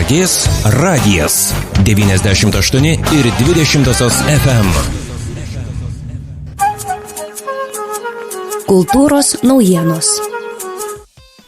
Tauragės radijas 98 ir 20 FM. Kultūros naujienos.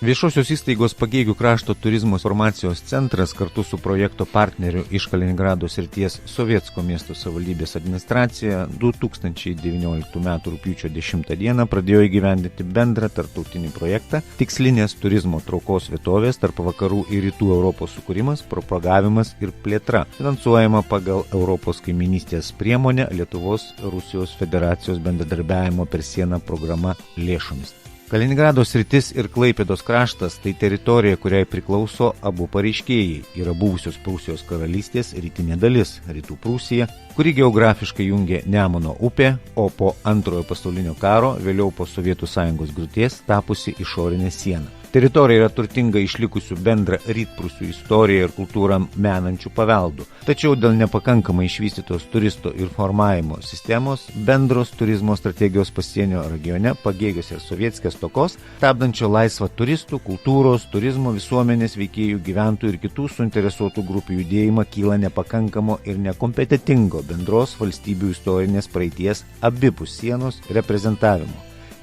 Viešosios įstaigos Pagėgių krašto turizmo informacijos centras kartu su projekto partneriu iš Kaliningrado srities Sovietsko miesto savivaldybės administracija 2019 m. rugpjūčio 10 d. pradėjo įgyvendinti bendrą tarptautinį projektą Tikslinės turizmo traukos vietovės tarp vakarų ir rytų Europos sukūrimas, propagavimas ir plėtra, finansuojama pagal Europos kaiminystės priemonę Lietuvos Rusijos Federacijos bendradarbiavimo per sieną programa lėšomis. Kaliningrado sritis ir Klaipėdos kraštas tai teritorija, kuriai priklauso abu pareiškėjai. Yra buvusios Prūsijos karalystės rytinė dalis, rytų Prūsija, kuri geografiškai jungia Nemuno upė, o po Antrojo pasaulinio karo, vėliau po Sovietų Sąjungos griūties, tapusi išorinė siena. Teritorija yra turtinga išlikusių bendrą rytprūsių istoriją ir kultūrą menančių paveldų. Tačiau dėl nepakankamai išvystytos turistų informavimo sistemos, bendros turizmo strategijos pasienio regione Pagėgiuose ir Sovietskės stokos, stabdančio laisvą turistų, kultūros, turizmo, visuomenės veikėjų, gyventojų ir kitų suinteresuotų grupių judėjimą kyla nepakankamo ir nekompetentingo bendros valstybių istorinės praeities abipus sienos reprezentavimo,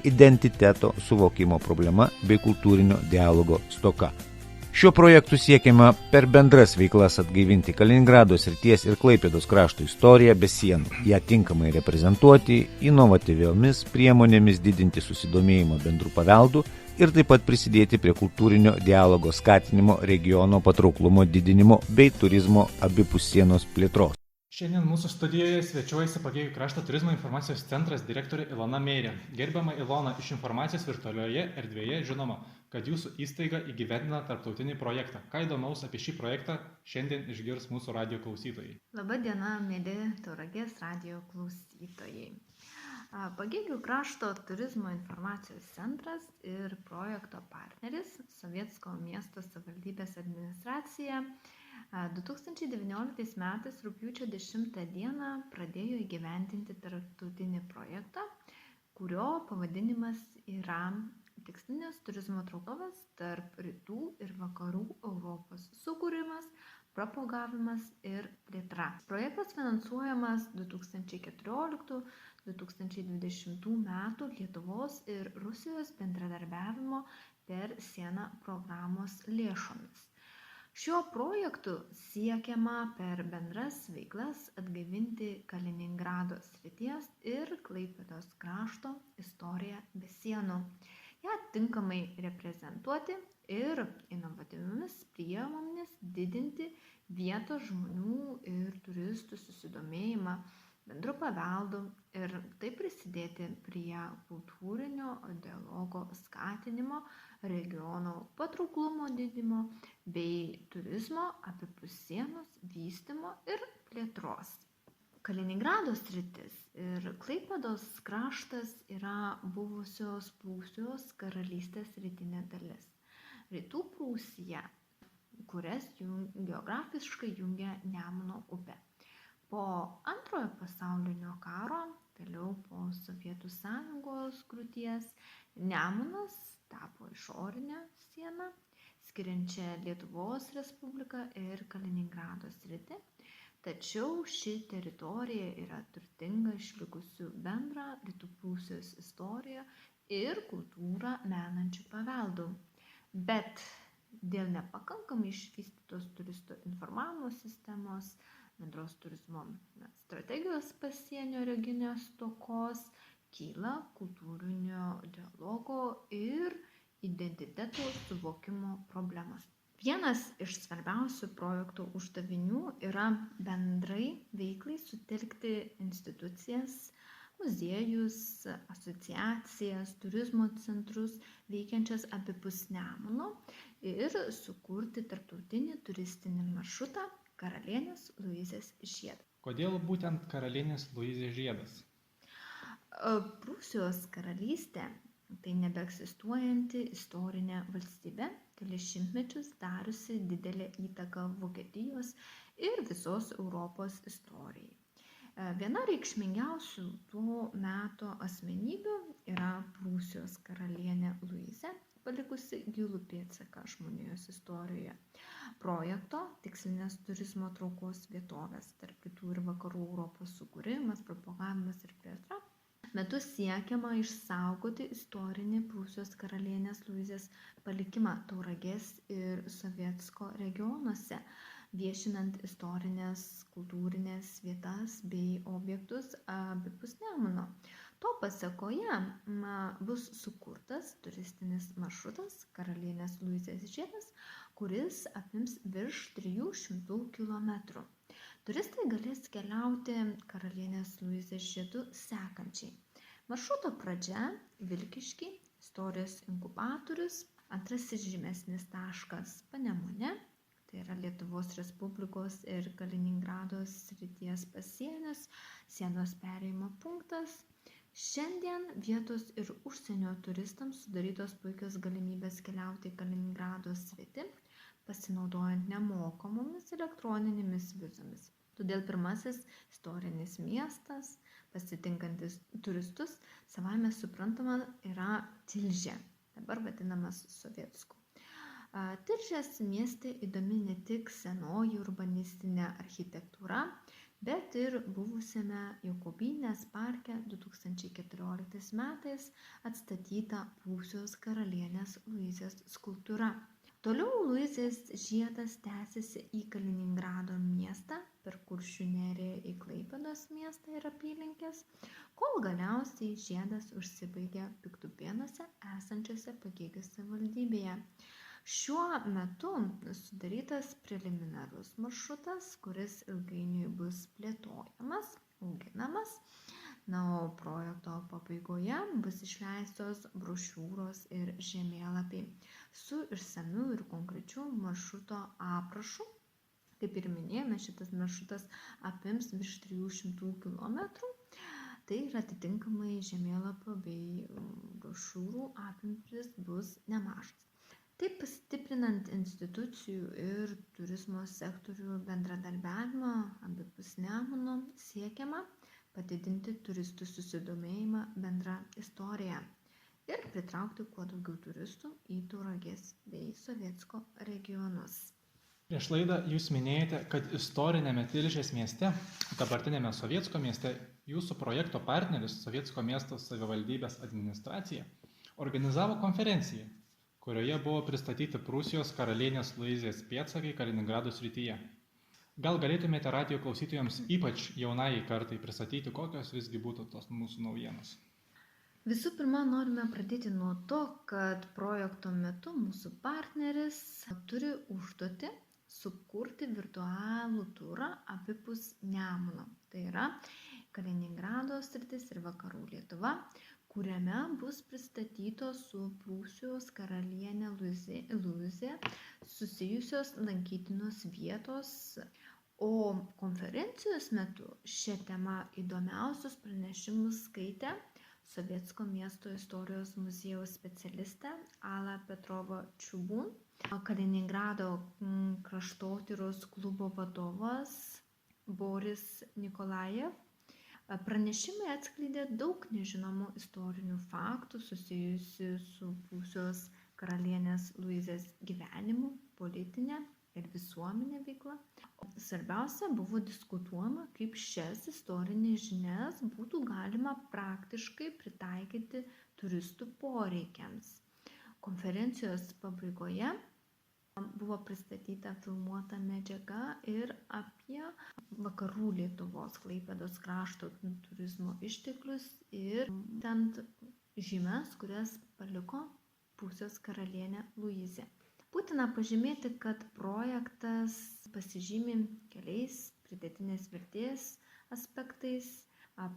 identiteto suvokimo problema bei kultūrinio dialogo stoka. Šiuo projektu siekiama per bendras veiklas atgaivinti Kaliningrado srities ir Klaipėdos krašto istoriją be sienų, ją tinkamai reprezentuoti, inovatyviomis priemonėmis didinti susidomėjimą bendrų paveldų ir taip pat prisidėti prie kultūrinio dialogo skatinimo, regiono patrauklumo didinimo bei turizmo abipus sienos plėtros. Šiandien mūsų studijoje svečiuojasi Pagėgių krašto turizmo informacijos centras direktorė Ilona Meirė. Gerbiama Ilona, iš informacijos virtualioje erdvėje žinoma, kad jūsų įstaiga įgyvendina tarptautinį projektą. Ką įdomaus apie šį projektą šiandien išgirs mūsų radijo klausytojai? Labą dieną, mėly Tauragės radijo klausytojai. Pagėgių krašto turizmo informacijos centras ir projekto partneris Sovietsko miesto savivaldybės administracija 2019 metais rugpjūčio 10 dieną pradėjo įgyvendinti tarptautinį projektą, kurio pavadinimas yra Tikslinės turizmo traukos tarp rytų ir vakarų Europos sukūrimas, propagavimas ir plėtra. Projektas finansuojamas 2014-2020 metų Lietuvos ir Rusijos bendradarbiavimo per sieną programos lėšomis. Šiuo projektu siekiama per bendras veiklas atgaivinti Kaliningrado srities ir Klaipėdos krašto istoriją be sienų, ją tinkamai reprezentuoti ir inovatyviomis priemonėmis didinti vietos žmonių ir turistų susidomėjimą bendru paveldu ir taip prisidėti prie kultūrinio dialogo skatinimo, regiono patrauklumo didinimo bei turizmo abipus sienos vystymo ir plėtros. Kaliningrado sritis ir Klaipėdos kraštas yra buvusios Prūsijos karalystės rytinė dalis. Rytų Prūsija, kurias geografiškai jungia Nemuno upė. Po Antrojo pasaulinio karo, vėliau po Sovietų Sąjungos griūties, Nemunas tapo išorinę sieną, skiriančią Lietuvos Respubliką ir Kaliningrado sritį. Tačiau ši teritorija yra turtinga išlikusių bendrą Rytų Prūsijos istoriją ir kultūrą menančių paveldų. Bet dėl nepakankamai išvystytos turistų informavimo sistemos, bendros turizmo strategijos pasienio regione stokos, kyla kultūrinio dialogo ir identiteto suvokimo problemas. Vienas iš svarbiausių projekto uždavinių yra bendrai veiklai sutelkti institucijas, muziejus, asociacijas, turizmo centrus veikiančias abipus Nemuno ir sukurti tarptautinį turistinį maršrutą Karalienės Luizės žiedas. Kodėl būtent Karalienės Luizės žiedas? Prūsijos karalystė tai nebeegzistuojanti istorinė valstybė, kelis šimtmečius dariusi didelę įtaką Vokietijos ir visos Europos istorijai. Viena reikšmingiausių tuo meto asmenybių yra Prūsijos karalienė Luizė, palikusi gilų pėdsaką žmonijos istorijoje. Projekto tikslinės turizmo traukos vietovės tarp rytų ir vakarų Europos sukūrimas, propagavimas ir plėtra metu siekiama išsaugoti istorinį Prūsijos karalienės Luizės palikimą Tauragės ir Sovietsko regionuose, viešinant istorinės, kultūrinės vietas bei objektus abipus Nemuno. To pasekoje bus sukurtas turistinis maršrutas Karalienės Luizės žiedas, kuris apims virš 300 km. Turistai galės keliauti Karalienės Luizės žiedu sekančiai. Maršruto pradžia – Vilkiškiai, istorijos inkubatorius, antrasis žymesnis taškas – Panemunė, tai yra Lietuvos Respublikos ir Kaliningrado srities pasienis, sienos perėjimo punktas. Šiandien vietos ir užsienio turistams sudarytos puikios galimybės keliauti į Kaliningrado sritį, pasinaudojant nemokamomis elektroninėmis vizomis. Todėl pirmasis istorinis miestas, pasitinkantis turistus, savaime suprantama yra Tilžė, dabar vadinamas Sovietsku. Tilžės mieste įdomi ne tik senoji urbanistinė architektūra, bet ir buvusiame Jokubinės parke 2014 metais atstatyta Prūsijos karalienės Luizės skulptūra. Toliau Luizės žiedas tęsiasi į Kaliningrado miestą, per Kuršių neriją į Klaipėdos miestą ir apylinkės, kol galiausiai žiedas užsibaigia Piktupėnuose esančiose Pagėgių savivaldybėje. Šiuo metu sudarytas preliminarus maršrutas, kuris ilgainiui bus plėtojamas, auginamas. O projekto pabaigoje bus išleistos brošiūros ir žemėlapiai su išsamiu ir konkrečiu maršruto aprašu. Kaip ir minėjome, šitas maršrutas apims virš 300 km. Tai ir atitinkamai žemėlapio bei brošiūrų apimtis bus nemažas. Taip, pastiprinant institucijų ir turizmo sektorių bendradarbiavimą abipus Nemuno, siekiama padidinti turistų susidomėjimą bendrą istoriją ir pritraukti kuo daugiau turistų į Tauragės bei Sovietsko regionus. Prieš laidą jūs minėjote, kad istorinėme Tilžės mieste, dabartinėme Sovietsko mieste, jūsų projekto partneris Sovietsko miesto savivaldybės administracija organizavo konferenciją, kurioje buvo pristatyti Prūsijos karalienės Luizės pėdsakai Kaliningrado srityje. Gal galėtumėte radijo klausytojams, ypač jaunai kartai, pristatyti, kokios visgi būtų tos mūsų naujienos? Visų pirma, norime pradėti nuo to, kad projekto metu mūsų partneris turi užduotį sukurti virtualų turą abipus Nemuno. Tai yra Kaliningrado sritis ir vakarų Lietuva, kuriame bus pristatytos su Prūsijos karalienė Luizė susijusios lankytinos vietos, o konferencijos metu šią temą įdomiausius pranešimus skaitė Sovietsko miesto istorijos muziejaus specialistė Alla Petrova Čubun, Kaliningrado kraštotyros klubo vadovas Boris Nikolajev. Pranešimai atskleidė daug nežinomų istorinių faktų susijusių su Prūsijos karalienės Luizės gyvenimu, politinė ir visuomenė veikla. Svarbiausia, buvo diskutuojama, kaip šias istorinės žinias būtų galima praktiškai pritaikyti turistų poreikiams. Konferencijos pabaigoje buvo pristatyta filmuota medžiaga ir apie vakarų Lietuvos Klaipėdos krašto turizmo išteklius ir būtent žymes, kurias paliko Prūsijos karalienė Luizė. Būtina pažymėti, kad projektas pasižymi keliais pridėtinės vertės aspektais.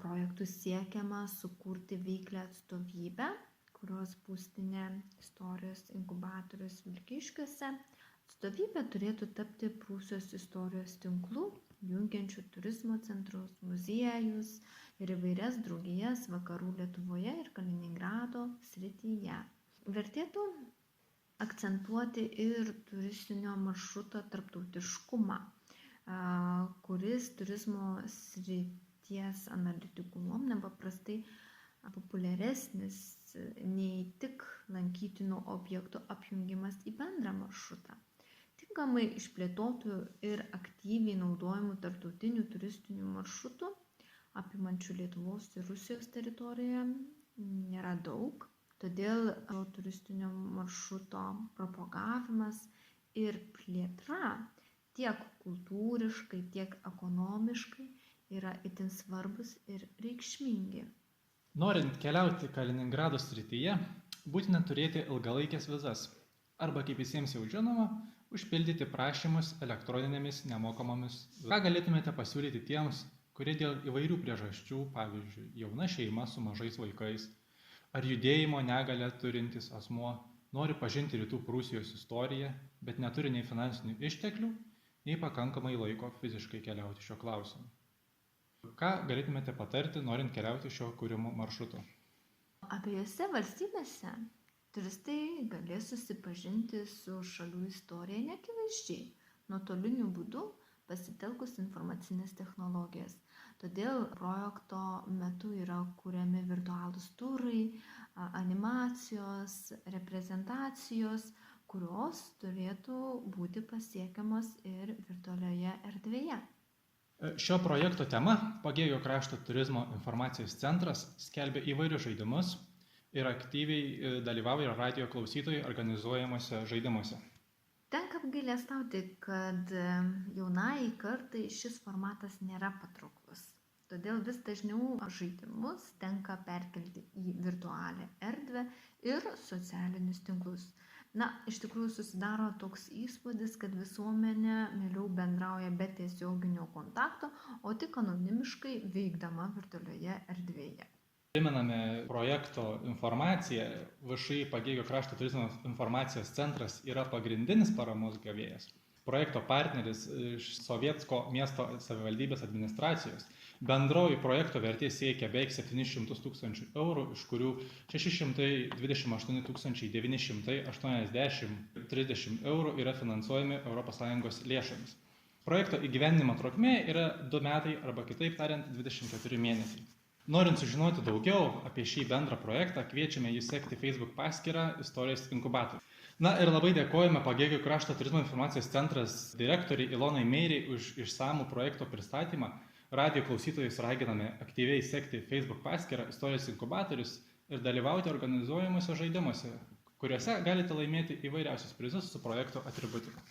Projektų siekiama sukurti veiklę atstovybę, kurios būstinė istorijos inkubatorius Vilkiškiuose. Atstovybė turėtų tapti Prūsijos istorijos tinklų, jungiančių turizmo centrus, muziejus ir įvairias draugijas vakarų Lietuvoje ir Kaliningrado srityje. Vertėtų akcentuoti ir turistinio maršruto tarptautiškumą, kuris turizmo srities analitikų nuomone paprastai populiaresnis nei tik lankytinų objektų apjungimas į bendrą maršrutą. Tinkamai išplėtotų ir aktyviai naudojimų tarptautinių turistinių maršrutų, apimančių Lietuvos ir Rusijos teritoriją, nėra daug. Todėl turistinio maršruto propagavimas ir plėtra tiek kultūriškai, tiek ekonomiškai yra itin svarbus ir reikšmingi. Norint keliauti Kaliningrado srityje, būtina turėti ilgalaikės vizas arba, kaip visiems jau žinoma, užpildyti prašymus elektroninėmis nemokamomis. Ką galėtumėte pasiūlyti tiems, kurie dėl įvairių priežasčių, pavyzdžiui, jauna šeima su mažais vaikais ar judėjimo negalią turintis asmuo, nori pažinti Rytų Prūsijos istoriją, bet neturi nei finansinių išteklių, nei pakankamai laiko fiziškai keliauti šio klausimu? Ką galėtumėte patarti, norint keliauti šio kūrimo maršrutu? Abiejose valstybėse turistai galės susipažinti su šalių istorija neakivaizdžiai, nuotoliniu būdu pasitelkus informacinės technologijas. Todėl projekto metu yra kuriami virtualūs turai, animacijos, reprezentacijos, kurios turėtų būti pasiekiamos ir virtualioje erdvėje. Šio projekto tema Pagėgių krašto turizmo informacijos centras skelbia įvairius žaidimus ir aktyviai dalyvauja radijo klausytojai organizuojamuose žaidimuose. Tenka apgailestauti, kad jaunai kartai šis formatas nėra patrauklus. Todėl vis dažniau žaidimus tenka perkelti į virtualią erdvę ir socialinius tinklus. Iš tikrųjų susidaro toks įspūdis, kad visuomenė mieliau bendrauja be tiesioginio kontakto, o tik anonimiškai veikdama virtualioje erdvėje. Primename projekto informaciją, VŠI Pagėgių krašto turizmo informacijos centras yra pagrindinis paramos gavėjas. Projekto partneris iš Sovietsko miesto savivaldybės administracijos. Bendroji projekto vertė siekia beveik 700 000 eurų, iš kurių 628 980 30 eurų yra finansuojami ES lėšomis. Projekto įgyvendinimo trukmė yra 2 metai arba kitaip tariant 24 mėnesiai. Norint sužinoti daugiau apie šį bendrą projektą, kviečiame jį sekti Facebook paskyrą Istorijos inkubatorių. Ir labai dėkojame Pagėgių krašto turizmo informacijos centras direktoriai Ilonai Meiriai už išsamų projekto pristatymą. Radijo klausytojus raginame aktyviai sekti Facebook paskyrą Istorijos inkubatorius ir dalyvauti organizuojamuose žaidimuose, kuriuose galite laimėti įvairiausius prizus su projekto atributika.